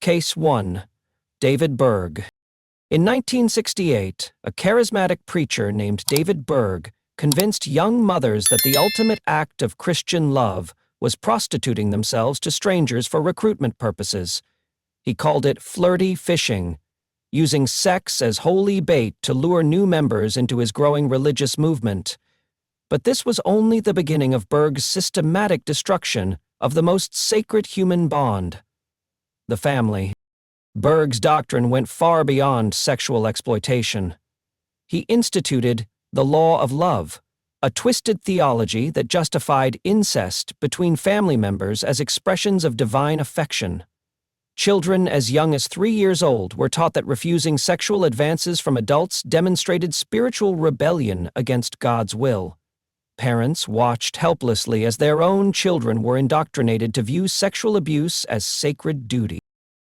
Case 1. David Berg. In 1968, a charismatic preacher named David Berg convinced young mothers that the ultimate act of Christian love was prostituting themselves to strangers for recruitment purposes. He called it flirty fishing, using sex as holy bait to lure new members into his growing religious movement. But this was only the beginning of Berg's systematic destruction of the most sacred human bond: the family. Berg's doctrine went far beyond sexual exploitation. He instituted the law of love, a twisted theology that justified incest between family members as expressions of divine affection. Children as young as 3 years old were taught that refusing sexual advances from adults demonstrated spiritual rebellion against God's will. Parents watched helplessly as their own children were indoctrinated to view sexual abuse as sacred duty.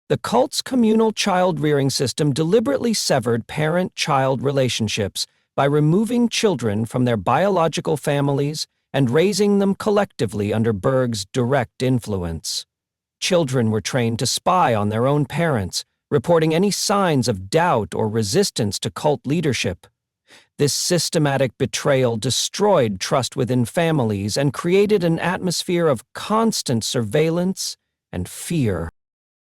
The cult's communal child-rearing system deliberately severed parent-child relationships by removing children from their biological families and raising them collectively under Berg's direct influence. Children were trained to spy on their own parents, reporting any signs of doubt or resistance to cult leadership. This systematic betrayal destroyed trust within families and created an atmosphere of constant surveillance and fear.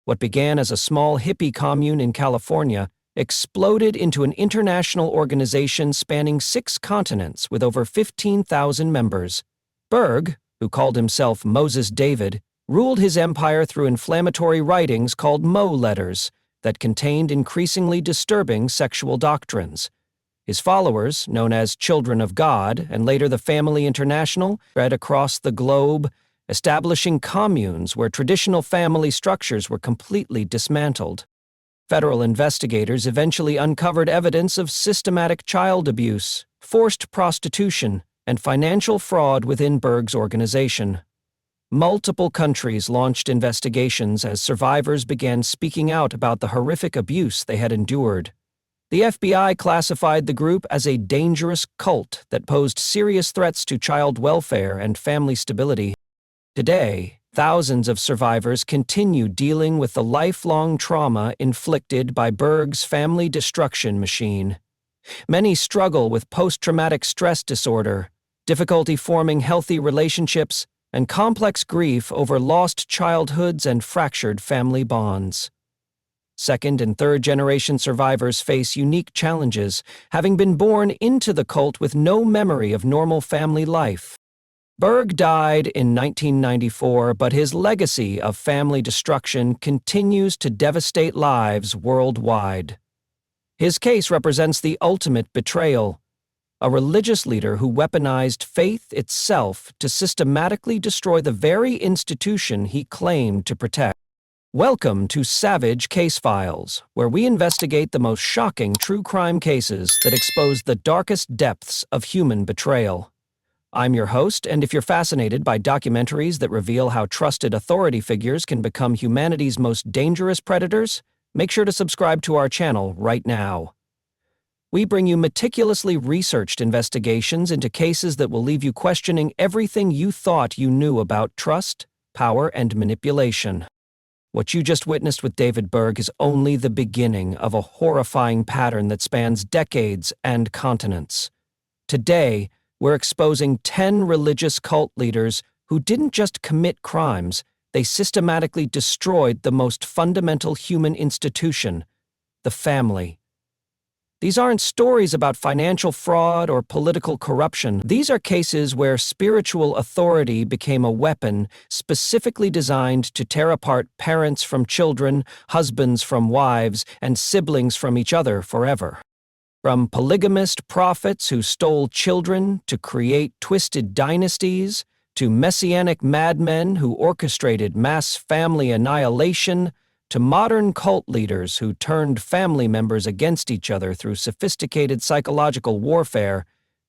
What began as a small hippie commune in California exploded into an international organization spanning 6 continents with over 15,000 members. Berg, who called himself Moses David, ruled his empire through inflammatory writings called Mo letters that contained increasingly disturbing sexual doctrines. His followers, known as Children of God and later the Family International, spread across the globe, establishing communes where traditional family structures were completely dismantled. Federal investigators eventually uncovered evidence of systematic child abuse, forced prostitution, and financial fraud within Berg's organization. Multiple countries launched investigations as survivors began speaking out about the horrific abuse they had endured. The FBI classified the group as a dangerous cult that posed serious threats to child welfare and family stability. Today, thousands of survivors continue dealing with the lifelong trauma inflicted by Berg's family destruction machine. Many struggle with post-traumatic stress disorder, difficulty forming healthy relationships, and complex grief over lost childhoods and fractured family bonds. Second- and third-generation survivors face unique challenges, having been born into the cult with no memory of normal family life. Berg died in 1994, but his legacy of family destruction continues to devastate lives worldwide. His case represents the ultimate betrayal: a religious leader who weaponized faith itself to systematically destroy the very institution he claimed to protect. Welcome to Savage Case Files, where we investigate the most shocking true crime cases that expose the darkest depths of human betrayal. I'm your host, and if you're fascinated by documentaries that reveal how trusted authority figures can become humanity's most dangerous predators, make sure to subscribe to our channel right now. We bring you meticulously researched investigations into cases that will leave you questioning everything you thought you knew about trust, power, and manipulation. What you just witnessed with David Berg is only the beginning of a horrifying pattern that spans decades and continents. Today, we're exposing 10 religious cult leaders who didn't just commit crimes, they systematically destroyed the most fundamental human institution: the family. These aren't stories about financial fraud or political corruption. These are cases where spiritual authority became a weapon specifically designed to tear apart parents from children, husbands from wives, and siblings from each other forever. From polygamist prophets who stole children to create twisted dynasties, to messianic madmen who orchestrated mass family annihilation, to modern cult leaders who turned family members against each other through sophisticated psychological warfare,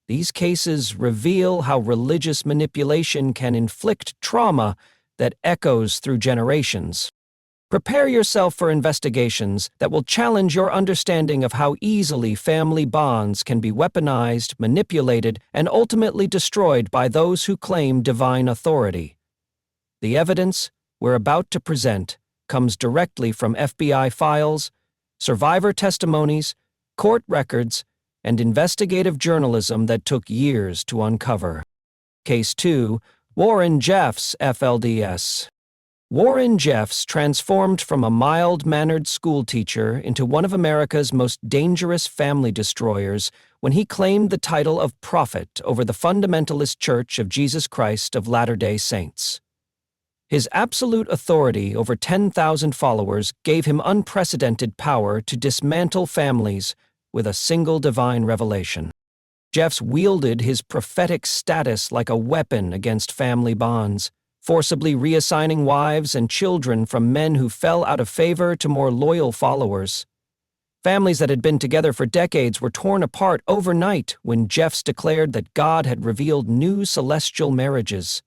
these cases reveal how religious manipulation can inflict trauma that echoes through generations. Prepare yourself for investigations that will challenge your understanding of how easily family bonds can be weaponized, manipulated, and ultimately destroyed by those who claim divine authority. The evidence we're about to present comes directly from FBI files, survivor testimonies, court records, and investigative journalism that took years to uncover. Case 2, Warren Jeffs, FLDS. Warren Jeffs transformed from a mild-mannered schoolteacher into one of America's most dangerous family destroyers when he claimed the title of prophet over the fundamentalist Church of Jesus Christ of Latter-day Saints. His absolute authority over 10,000 followers gave him unprecedented power to dismantle families with a single divine revelation. Jeffs wielded his prophetic status like a weapon against family bonds, forcibly reassigning wives and children from men who fell out of favor to more loyal followers. Families that had been together for decades were torn apart overnight when Jeffs declared that God had revealed new celestial marriages.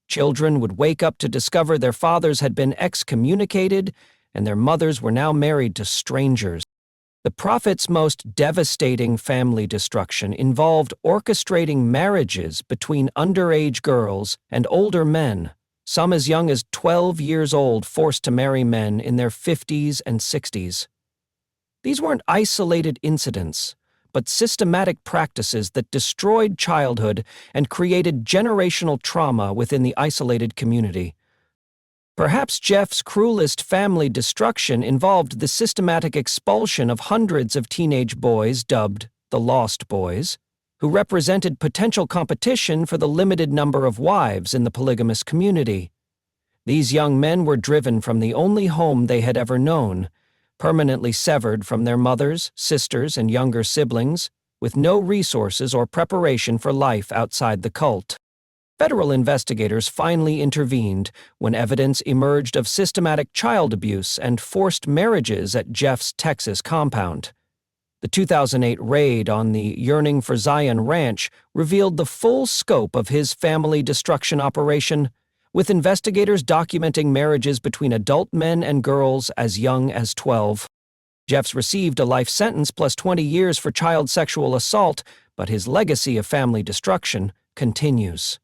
Children would wake up to discover their fathers had been excommunicated and their mothers were now married to strangers. The prophet's most devastating family destruction involved orchestrating marriages between underage girls and older men, some as young as 12 years old forced to marry men in their 50s and 60s. These weren't isolated incidents, but systematic practices that destroyed childhood and created generational trauma within the isolated community. Perhaps Jeff's cruelest family destruction involved the systematic expulsion of hundreds of teenage boys dubbed the Lost Boys, who represented potential competition for the limited number of wives in the polygamous community. These young men were driven from the only home they had ever known, permanently severed from their mothers, sisters, and younger siblings, with no resources or preparation for life outside the cult. Federal investigators finally intervened when evidence emerged of systematic child abuse and forced marriages at Jeff's Texas compound. The 2008 raid on the Yearning for Zion Ranch revealed the full scope of his family destruction operation, with investigators documenting marriages between adult men and girls as young as 12. Jeffs received a life sentence plus 20 years for child sexual assault, but his legacy of family destruction continues.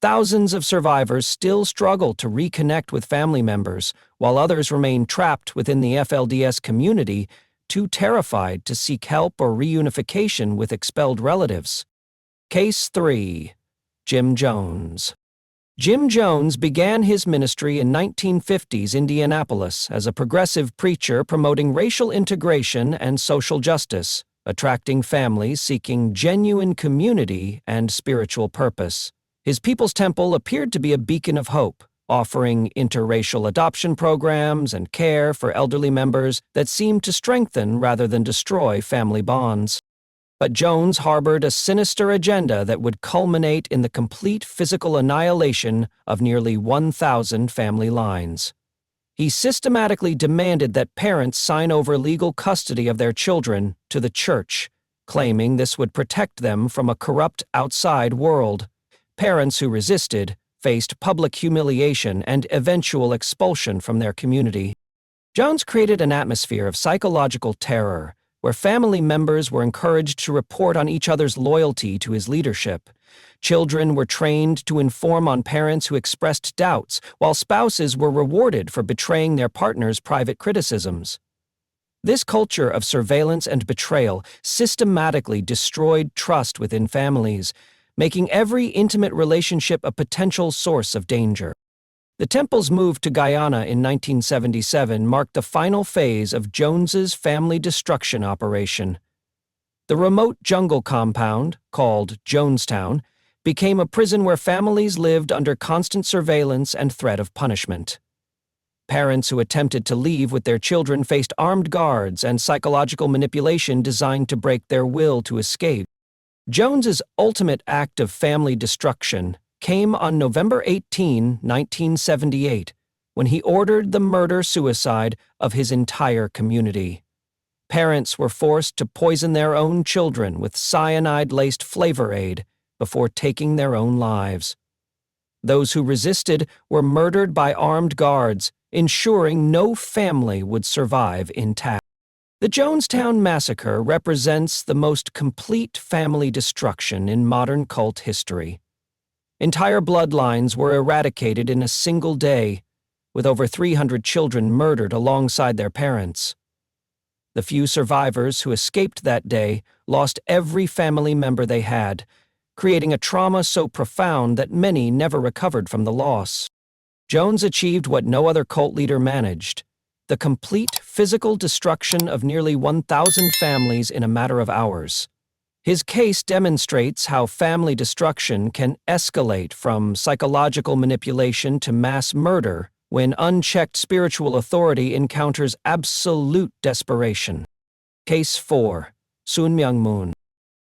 Thousands of survivors still struggle to reconnect with family members, while others remain trapped within the FLDS community, too terrified to seek help or reunification with expelled relatives. Case 3. Jim Jones. Jim Jones began his ministry in 1950s Indianapolis as a progressive preacher promoting racial integration and social justice, attracting families seeking genuine community and spiritual purpose. His People's Temple appeared to be a beacon of hope, offering interracial adoption programs and care for elderly members that seemed to strengthen rather than destroy family bonds. But Jones harbored a sinister agenda that would culminate in the complete physical annihilation of nearly 1,000 family lines. He systematically demanded that parents sign over legal custody of their children to the church, claiming this would protect them from a corrupt outside world. Parents who resisted faced public humiliation and eventual expulsion from their community. Jones created an atmosphere of psychological terror, where family members were encouraged to report on each other's loyalty to his leadership. Children were trained to inform on parents who expressed doubts, while spouses were rewarded for betraying their partner's private criticisms. This culture of surveillance and betrayal systematically destroyed trust within families, making every intimate relationship a potential source of danger. The temple's move to Guyana in 1977 marked the final phase of Jones's family destruction operation. The remote jungle compound, called Jonestown, became a prison where families lived under constant surveillance and threat of punishment. Parents who attempted to leave with their children faced armed guards and psychological manipulation designed to break their will to escape. Jones's ultimate act of family destruction came on November 18, 1978, when he ordered the murder-suicide of his entire community. Parents were forced to poison their own children with cyanide-laced flavor aid before taking their own lives. Those who resisted were murdered by armed guards, ensuring no family would survive intact. The Jonestown massacre represents the most complete family destruction in modern cult history. Entire bloodlines were eradicated in a single day, with over 300 children murdered alongside their parents. The few survivors who escaped that day lost every family member they had, creating a trauma so profound that many never recovered from the loss. Jones achieved what no other cult leader managed: the complete physical destruction of nearly 1,000 families in a matter of hours. His case demonstrates how family destruction can escalate from psychological manipulation to mass murder when unchecked spiritual authority encounters absolute desperation. Case 4. Sun Myung Moon.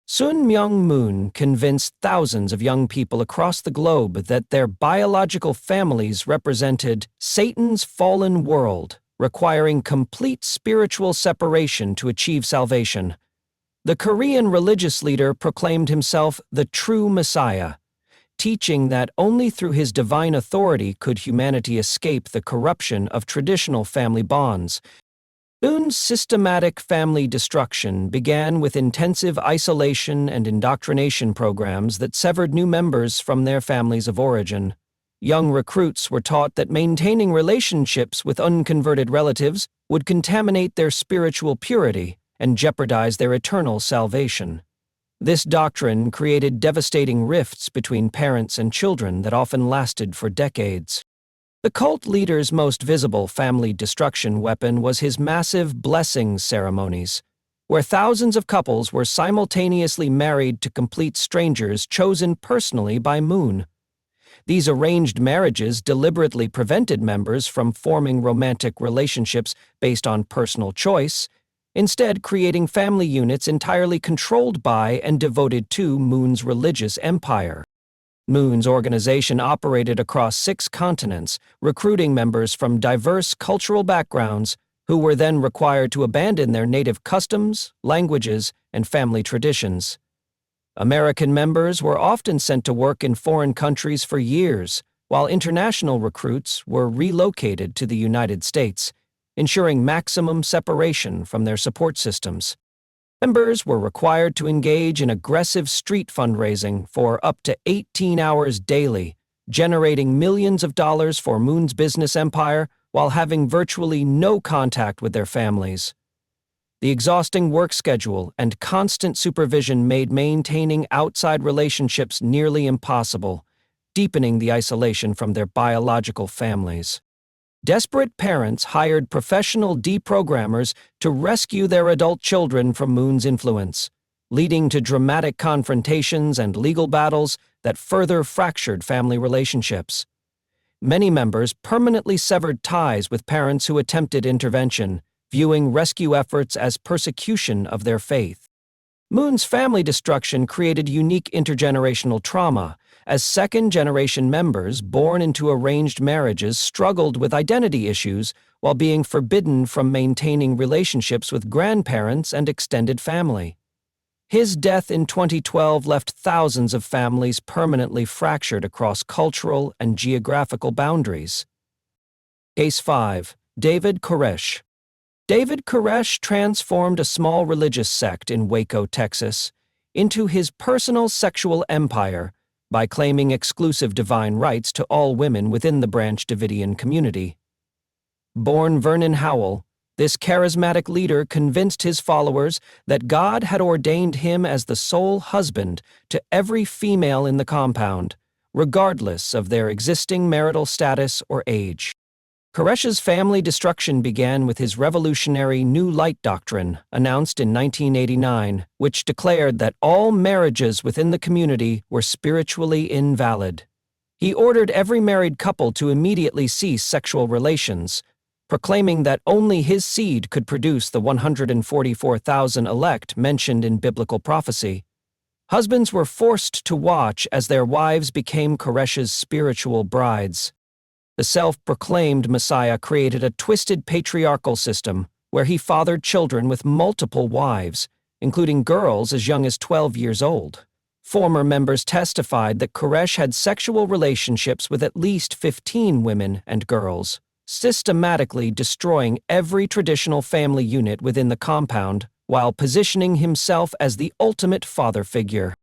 Sun Myung Moon convinced thousands of young people across the globe that their biological families represented Satan's fallen world, requiring complete spiritual separation to achieve salvation. The Korean religious leader proclaimed himself the true Messiah, teaching that only through his divine authority could humanity escape the corruption of traditional family bonds. Moon's systematic family destruction began with intensive isolation and indoctrination programs that severed new members from their families of origin. Young recruits were taught that maintaining relationships with unconverted relatives would contaminate their spiritual purity and jeopardize their eternal salvation. This doctrine created devastating rifts between parents and children that often lasted for decades. The cult leader's most visible family destruction weapon was his massive blessings ceremonies, where thousands of couples were simultaneously married to complete strangers chosen personally by Moon. These arranged marriages deliberately prevented members from forming romantic relationships based on personal choice, instead creating family units entirely controlled by and devoted to Moon's religious empire. Moon's organization operated across 6 continents, recruiting members from diverse cultural backgrounds who were then required to abandon their native customs, languages, and family traditions. American members were often sent to work in foreign countries for years, while international recruits were relocated to the United States, ensuring maximum separation from their support systems. Members were required to engage in aggressive street fundraising for up to 18 hours daily, generating millions of dollars for Moon's business empire while having virtually no contact with their families. The exhausting work schedule and constant supervision made maintaining outside relationships nearly impossible, deepening the isolation from their biological families. Desperate parents hired professional deprogrammers to rescue their adult children from Moon's influence, leading to dramatic confrontations and legal battles that further fractured family relationships. Many members permanently severed ties with parents who attempted intervention, viewing rescue efforts as persecution of their faith. Moon's family destruction created unique intergenerational trauma, as second-generation members born into arranged marriages struggled with identity issues while being forbidden from maintaining relationships with grandparents and extended family. His death in 2012 left thousands of families permanently fractured across cultural and geographical boundaries. Case 5. David Koresh. David Koresh transformed a small religious sect in Waco, Texas, into his personal sexual empire by claiming exclusive divine rights to all women within the Branch Davidian community. Born Vernon Howell, this charismatic leader convinced his followers that God had ordained him as the sole husband to every female in the compound, regardless of their existing marital status or age. Koresh's family destruction began with his revolutionary New Light Doctrine, announced in 1989, which declared that all marriages within the community were spiritually invalid. He ordered every married couple to immediately cease sexual relations, proclaiming that only his seed could produce the 144,000 elect mentioned in biblical prophecy. Husbands were forced to watch as their wives became Koresh's spiritual brides. The self-proclaimed Messiah created a twisted patriarchal system where he fathered children with multiple wives, including girls as young as 12 years old. Former members testified that Koresh had sexual relationships with at least 15 women and girls, systematically destroying every traditional family unit within the compound while positioning himself as the ultimate father figure.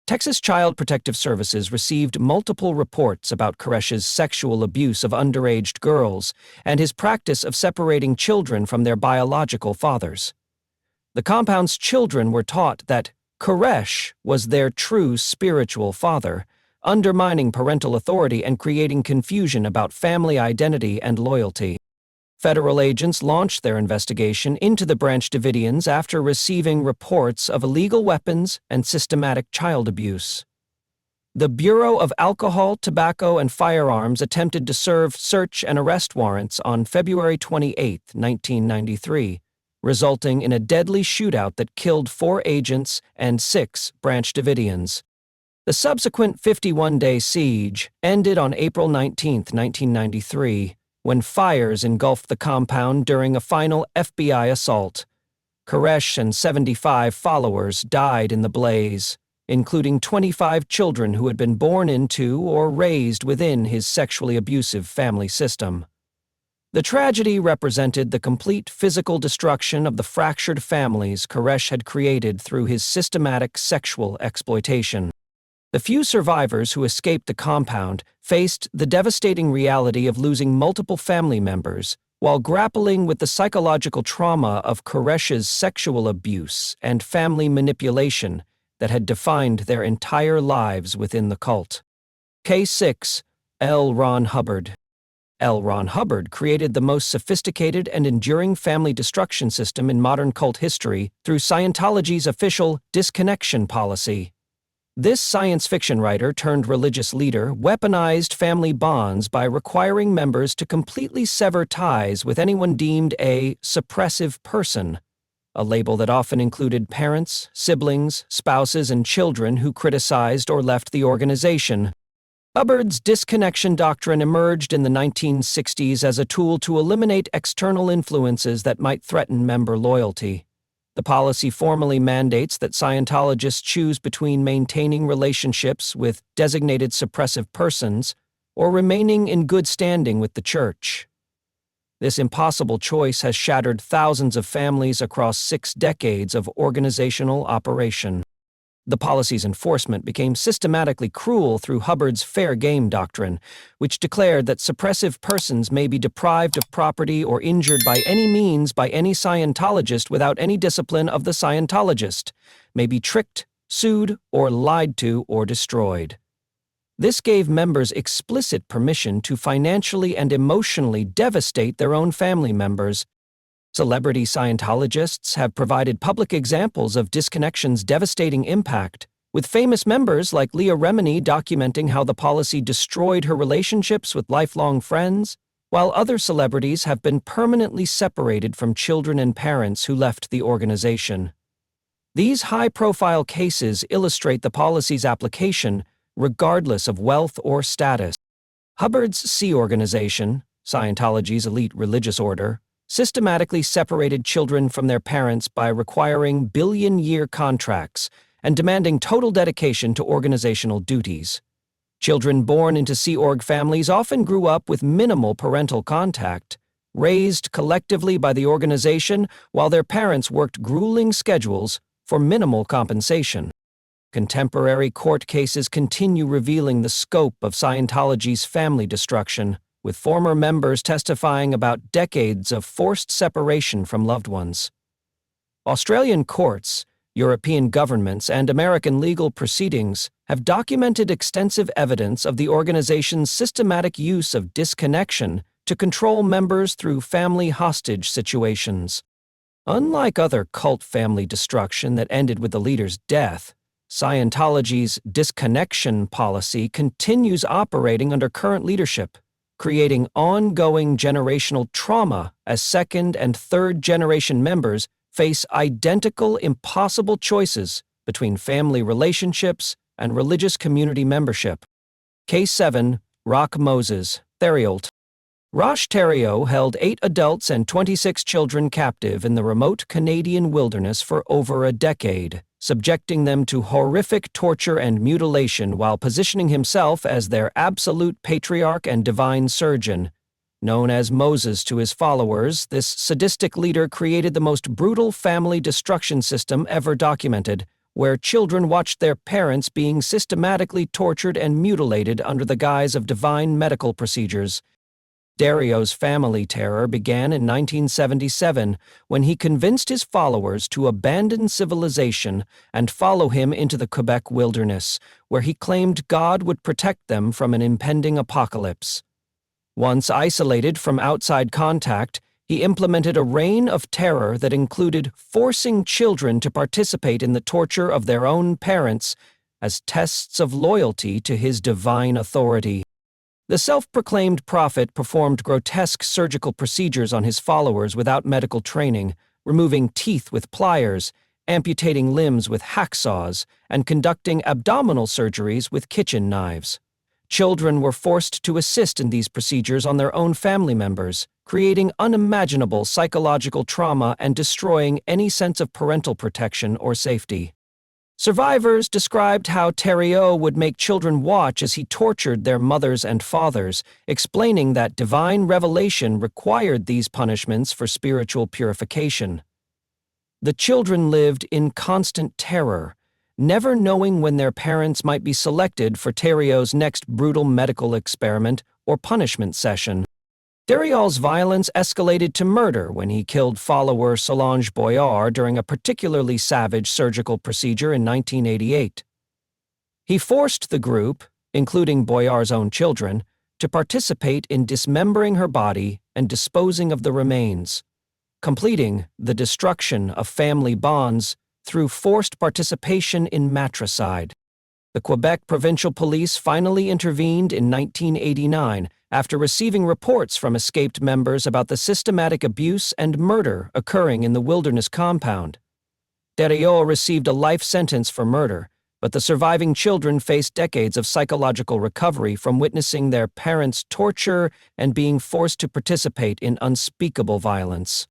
Texas Child Protective Services received multiple reports about Koresh's sexual abuse of underage girls and his practice of separating children from their biological fathers. The compound's children were taught that Koresh was their true spiritual father, undermining parental authority and creating confusion about family identity and loyalty. Federal agents launched their investigation into the Branch Davidians after receiving reports of illegal weapons and systematic child abuse. The Bureau of Alcohol, Tobacco, and Firearms attempted to serve search and arrest warrants on February 28, 1993, resulting in a deadly shootout that killed 4 agents and 6 Branch Davidians. The subsequent 51-day siege ended on April 19, 1993, when fires engulfed the compound during a final FBI assault. Koresh and 75 followers died in the blaze, including 25 children who had been born into or raised within his sexually abusive family system. The tragedy represented the complete physical destruction of the fractured families Koresh had created through his systematic sexual exploitation. The few survivors who escaped the compound faced the devastating reality of losing multiple family members while grappling with the psychological trauma of Koresh's sexual abuse and family manipulation that had defined their entire lives within the cult. Case 6. L. Ron Hubbard. L. Ron Hubbard created the most sophisticated and enduring family destruction system in modern cult history through Scientology's official disconnection policy. This science fiction writer turned religious leader weaponized family bonds by requiring members to completely sever ties with anyone deemed a suppressive person, a label that often included parents, siblings, spouses, and children who criticized or left the organization. Hubbard's disconnection doctrine emerged in the 1960s as a tool to eliminate external influences that might threaten member loyalty. The policy formally mandates that Scientologists choose between maintaining relationships with designated suppressive persons or remaining in good standing with the church. This impossible choice has shattered thousands of families across 6 decades of organizational operation. The policy's enforcement became systematically cruel through Hubbard's fair game doctrine, which declared that suppressive persons may be deprived of property or injured by any means by any Scientologist without any discipline of the Scientologist, may be tricked, sued, or lied to or destroyed. This gave members explicit permission to financially and emotionally devastate their own family members. Celebrity Scientologists have provided public examples of disconnection's devastating impact, with famous members like Leah Remini documenting how the policy destroyed her relationships with lifelong friends, while other celebrities have been permanently separated from children and parents who left the organization. These high-profile cases illustrate the policy's application regardless of wealth or status. Hubbard's Sea Organization, Scientology's elite religious order, systematically separated children from their parents by requiring billion-year contracts and demanding total dedication to organizational duties. Children born into Sea Org families often grew up with minimal parental contact, raised collectively by the organization while their parents worked grueling schedules for minimal compensation. Contemporary court cases continue revealing the scope of Scientology's family destruction, with former members testifying about decades of forced separation from loved ones. Australian courts, European governments, and American legal proceedings have documented extensive evidence of the organization's systematic use of disconnection to control members through family hostage situations. Unlike other cult family destruction that ended with the leader's death, Scientology's disconnection policy continues operating under current leadership, creating ongoing generational trauma as second- and third-generation members face identical impossible choices between family relationships and religious community membership. Case 7. Roch Moses, Theriault. Roch Theriault held 8 adults and 26 children captive in the remote Canadian wilderness for over a decade, subjecting them to horrific torture and mutilation while positioning himself as their absolute patriarch and divine surgeon. Known as Moses to his followers, this sadistic leader created the most brutal family destruction system ever documented, where children watched their parents being systematically tortured and mutilated under the guise of divine medical procedures. Dario's family terror began in 1977 when he convinced his followers to abandon civilization and follow him into the Quebec wilderness, where he claimed God would protect them from an impending apocalypse. Once isolated from outside contact, he implemented a reign of terror that included forcing children to participate in the torture of their own parents as tests of loyalty to his divine authority. The self-proclaimed prophet performed grotesque surgical procedures on his followers without medical training, removing teeth with pliers, amputating limbs with hacksaws, and conducting abdominal surgeries with kitchen knives. Children were forced to assist in these procedures on their own family members, creating unimaginable psychological trauma and destroying any sense of parental protection or safety. Survivors described how Thériault would make children watch as he tortured their mothers and fathers, explaining that divine revelation required these punishments for spiritual purification. The children lived in constant terror, never knowing when their parents might be selected for Thériault's next brutal medical experiment or punishment session. Thériault's violence escalated to murder when he killed follower Solange Boyard during a particularly savage surgical procedure in 1988. He forced the group, including Boyard's own children, to participate in dismembering her body and disposing of the remains, completing the destruction of family bonds through forced participation in matricide. The Quebec Provincial Police finally intervened in 1989 after receiving reports from escaped members about the systematic abuse and murder occurring in the wilderness compound. Thériault received a life sentence for murder, but the surviving children faced decades of psychological recovery from witnessing their parents' torture and being forced to participate in unspeakable violence.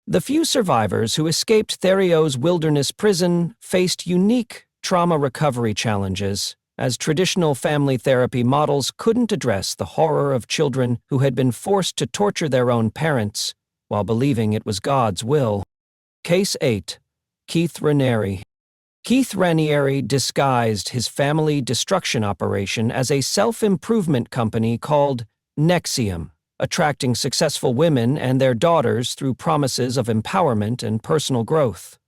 The few survivors who escaped Thériault's wilderness prison faced unique trauma recovery challenges, as traditional family therapy models couldn't address the horror of children who had been forced to torture their own parents while believing it was God's will. Case 8. Keith Raniere. Keith Raniere disguised his family destruction operation as a self-improvement company called NXIVM, attracting successful women and their daughters through promises of empowerment and personal growth.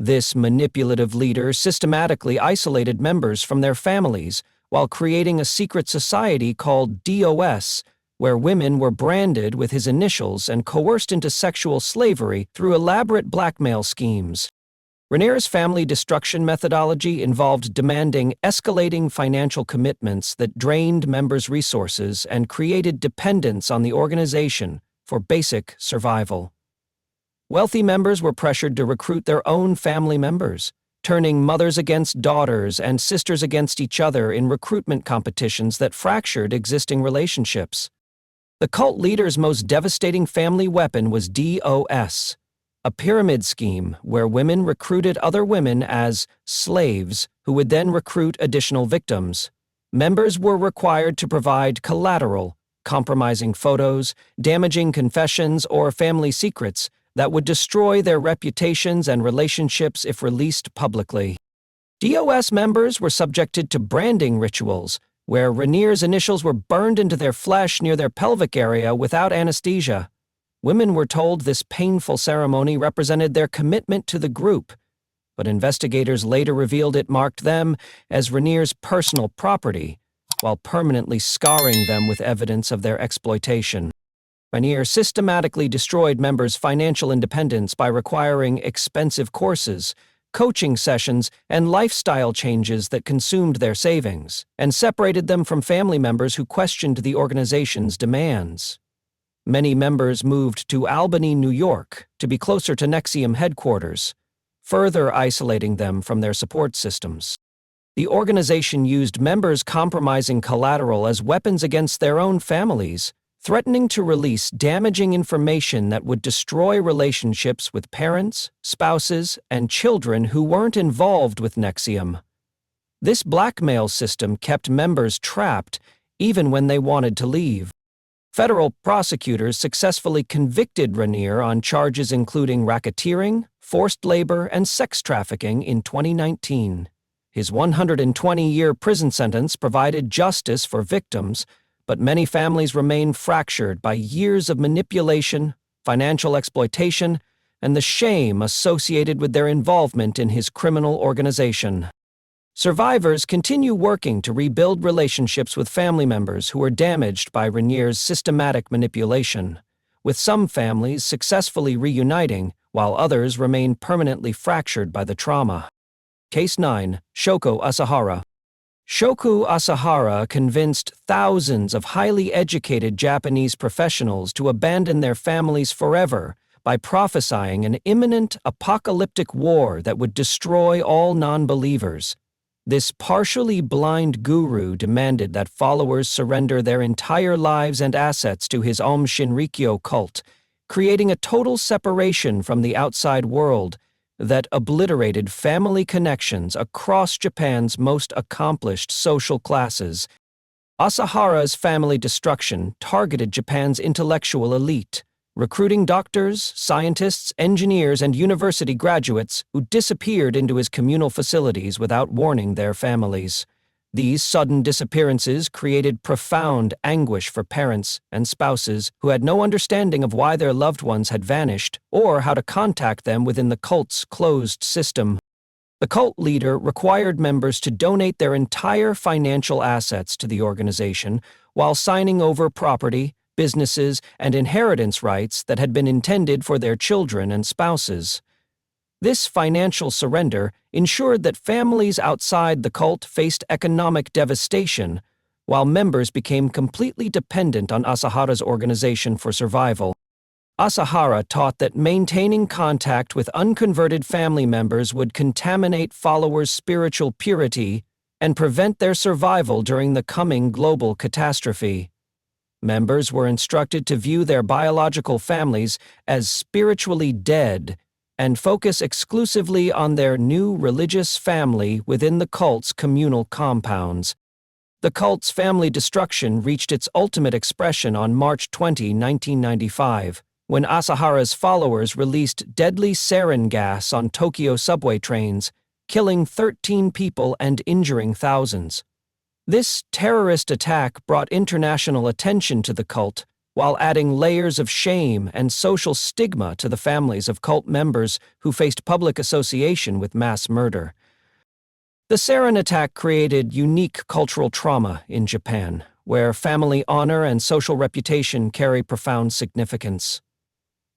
This manipulative leader systematically isolated members from their families while creating a secret society called DOS, where women were branded with his initials and coerced into sexual slavery through elaborate blackmail schemes. Raniere's family destruction methodology involved demanding escalating financial commitments that drained members' resources and created dependence on the organization for basic survival. Wealthy members were pressured to recruit their own family members, turning mothers against daughters and sisters against each other in recruitment competitions that fractured existing relationships. The cult leader's most devastating family weapon was DOS, a pyramid scheme where women recruited other women as slaves who would then recruit additional victims. Members were required to provide collateral, compromising photos, damaging confessions, or family secrets that would destroy their reputations and relationships if released publicly. DOS members were subjected to branding rituals, where Raniere's initials were burned into their flesh near their pelvic area without anesthesia. Women were told this painful ceremony represented their commitment to the group, but investigators later revealed it marked them as Raniere's personal property, while permanently scarring them with evidence of their exploitation. Raniere systematically destroyed members' financial independence by requiring expensive courses, coaching sessions, and lifestyle changes that consumed their savings, and separated them from family members who questioned the organization's demands. Many members moved to Albany, New York, to be closer to NXIVM headquarters, further isolating them from their support systems. The organization used members' compromising collateral as weapons against their own families, threatening to release damaging information that would destroy relationships with parents, spouses, and children who weren't involved with NXIVM. This blackmail system kept members trapped even when they wanted to leave. Federal prosecutors successfully convicted Rajneesh on charges including racketeering, forced labor, and sex trafficking in 2019. His 120-year prison sentence provided justice for victims, but many families remain fractured by years of manipulation, financial exploitation, and the shame associated with their involvement in his criminal organization. Survivors continue working to rebuild relationships with family members who were damaged by Rajneesh's systematic manipulation, with some families successfully reuniting while others remain permanently fractured by the trauma. Case 9, Shoko Asahara. Shoko Asahara convinced thousands of highly educated Japanese professionals to abandon their families forever by prophesying an imminent apocalyptic war that would destroy all non-believers. This partially blind guru demanded that followers surrender their entire lives and assets to his Aum Shinrikyo cult, creating a total separation from the outside world that obliterated family connections across Japan's most accomplished social classes. Asahara's family destruction targeted Japan's intellectual elite, recruiting doctors, scientists, engineers, and university graduates who disappeared into his communal facilities without warning their families. These sudden disappearances created profound anguish for parents and spouses who had no understanding of why their loved ones had vanished or how to contact them within the cult's closed system. The cult leader required members to donate their entire financial assets to the organization while signing over property, businesses, and inheritance rights that had been intended for their children and spouses. This financial surrender ensured that families outside the cult faced economic devastation, while members became completely dependent on Asahara's organization for survival. Asahara taught that maintaining contact with unconverted family members would contaminate followers' spiritual purity and prevent their survival during the coming global catastrophe. Members were instructed to view their biological families as spiritually dead and focus exclusively on their new religious family within the cult's communal compounds. The cult's family destruction reached its ultimate expression on March 20, 1995, when Asahara's followers released deadly sarin gas on Tokyo subway trains, killing 13 people and injuring thousands. This terrorist attack brought international attention to the cult, while adding layers of shame and social stigma to the families of cult members who faced public association with mass murder. The sarin attack created unique cultural trauma in Japan, where family honor and social reputation carry profound significance.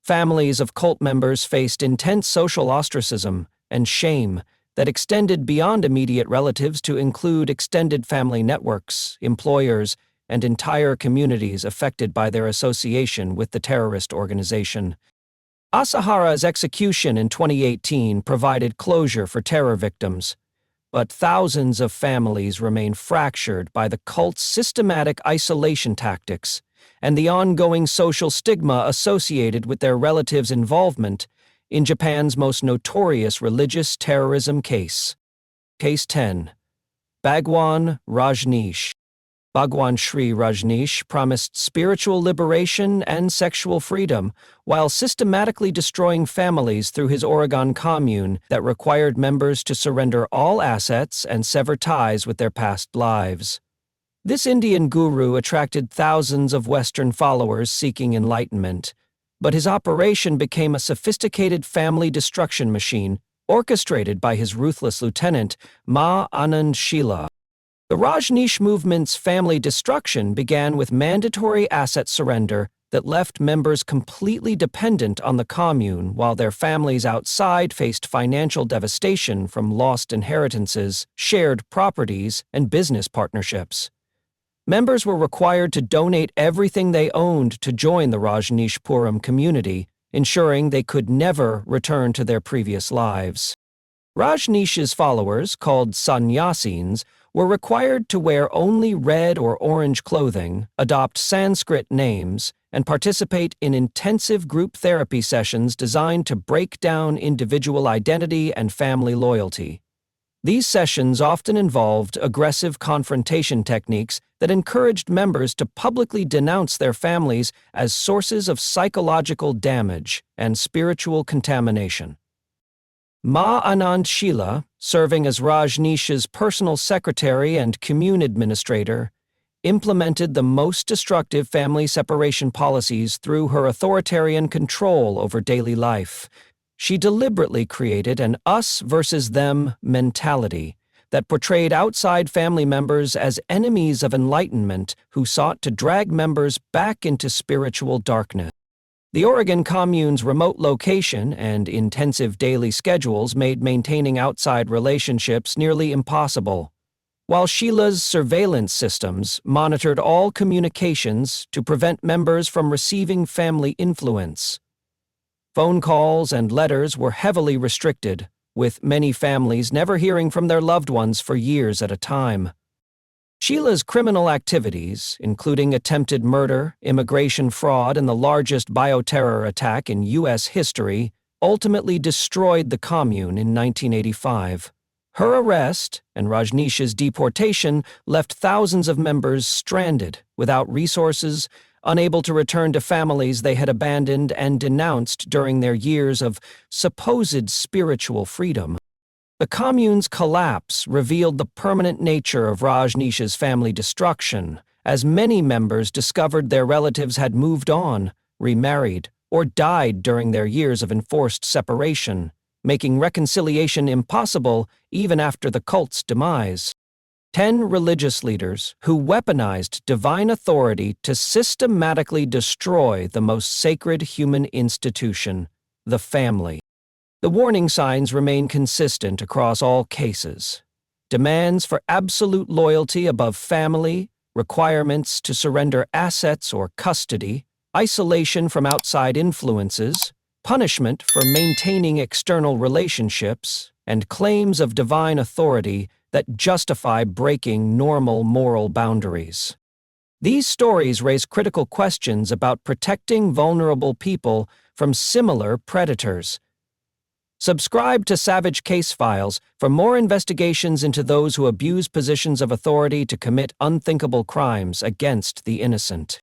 Families of cult members faced intense social ostracism and shame that extended beyond immediate relatives to include extended family networks, employers, and entire communities affected by their association with the terrorist organization. Asahara's execution in 2018 provided closure for terror victims, but thousands of families remain fractured by the cult's systematic isolation tactics and the ongoing social stigma associated with their relatives' involvement in Japan's most notorious religious terrorism case. Case 10. Bhagwan Rajneesh. Bhagwan Sri Rajneesh promised spiritual liberation and sexual freedom while systematically destroying families through his Oregon commune that required members to surrender all assets and sever ties with their past lives. This Indian guru attracted thousands of Western followers seeking enlightenment, but his operation became a sophisticated family destruction machine orchestrated by his ruthless lieutenant, Ma Anand Sheela. The Rajneesh movement's family destruction began with mandatory asset surrender that left members completely dependent on the commune while their families outside faced financial devastation from lost inheritances, shared properties, and business partnerships. Members were required to donate everything they owned to join the Rajneesh Puram community, ensuring they could never return to their previous lives. Rajneesh's followers, called sannyasins, were required to wear only red or orange clothing, adopt Sanskrit names, and participate in intensive group therapy sessions designed to break down individual identity and family loyalty. These sessions often involved aggressive confrontation techniques that encouraged members to publicly denounce their families as sources of psychological damage and spiritual contamination. Ma Anand Sheela, serving as Rajneesh's personal secretary and commune administrator, implemented the most destructive family separation policies through her authoritarian control over daily life. She deliberately created an us versus them mentality that portrayed outside family members as enemies of enlightenment who sought to drag members back into spiritual darkness. The Oregon commune's remote location and intensive daily schedules made maintaining outside relationships nearly impossible, while Sheela's surveillance systems monitored all communications to prevent members from receiving family influence. Phone calls and letters were heavily restricted, with many families never hearing from their loved ones for years at a time. Sheela's criminal activities, including attempted murder, immigration fraud, and the largest bioterror attack in U.S. history, ultimately destroyed the commune in 1985. Her arrest and Rajneesh's deportation left thousands of members stranded, without resources, unable to return to families they had abandoned and denounced during their years of supposed spiritual freedom. The commune's collapse revealed the permanent nature of Rajneesh's family destruction, as many members discovered their relatives had moved on, remarried, or died during their years of enforced separation, making reconciliation impossible even after the cult's demise. 10 religious leaders who weaponized divine authority to systematically destroy the most sacred human institution, the family. The warning signs remain consistent across all cases. Demands for absolute loyalty above family, requirements to surrender assets or custody, isolation from outside influences, punishment for maintaining external relationships, and claims of divine authority that justify breaking normal moral boundaries. These stories raise critical questions about protecting vulnerable people from similar predators. Subscribe to Savage Case Files for more investigations into those who abuse positions of authority to commit unthinkable crimes against the innocent.